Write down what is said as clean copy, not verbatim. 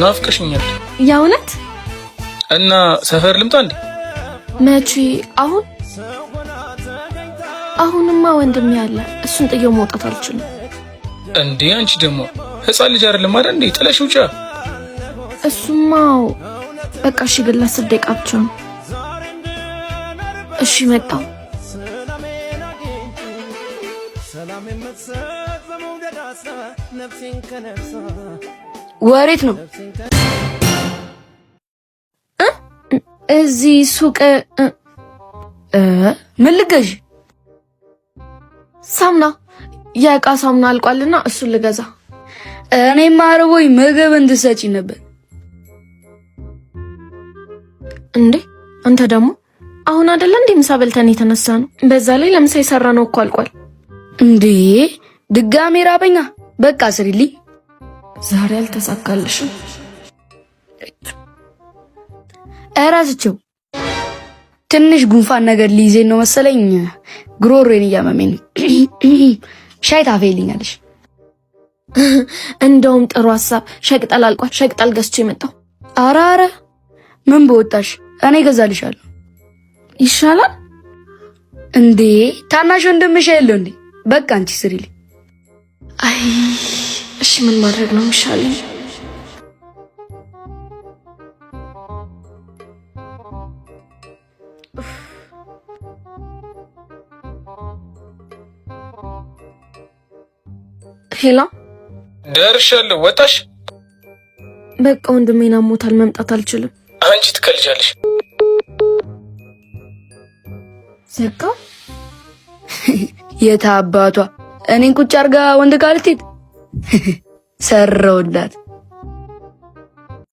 ናፍቀሽኛል። የእውነት እና ሰፈር ልምጣ እንዴ? መቼ? አሁንማ ወንድሜ ያለ እሱን ጥዬው መውጣት አልችልም። እንዴ አንቺ ደግሞ ህፃን ልጅ አይደለም አይደል እንዴ? ጥለሽ ውጪ። እሱማ በቃ እሺ፣ ግን ለ10 ደቂቃ ብቻ ነው። እሺ መጣሁ። ወሬት ነው እዚህ ሱቅ ምን ልገዥ? ሳሙና፣ የእቃ ሳሙና አልቋልና እሱን ልገዛ። እኔማ አርቦኝ ምግብ እንድሰጪ ነበር። እንዴ አንተ ደግሞ አሁን አይደለ እንዴ ምሳ በልተን የተነሳ ነው? በዛ ላይ ለምሳ የሰራ ነው እኮ አልቋል። እንዴ ድጋሜ ራበኛ። በቃ ስሪልኝ። ዛሬ አልተሳካልሽም። እራስቸው ትንሽ ጉንፋን ነገር ሊይዘኝ ነው መሰለኝ። ግሮሮዬን እያመመኝ ነው። ሻይ ታፈይልኛለሽ? እንደውም ጥሩ ሐሳብ። ሸቅጠል አልቋል። ሸቅጠል ገዝቼ መጣሁ። አራረ ምን በወጣሽ? እኔ ገዛልሻለሁ። ይሻላል እንዴ? ታናሽ ወንድምሽ የለው እንዴ? በቃ አንቺ ስሪልኝ። አይ እሺ፣ ምን ማድረግ ነው የሚሻለኝ? ሄላ ደርሻለሁ። ወጣሽ? በቃ ወንድሜን አሞታል፣ መምጣት አልችልም። አንቺ ትከልጃለሽ። ዘጋ። የታ አባቷ እኔን ቁጭ አርጋ ወንድ ጋር ልትሄድ ሰራውላት።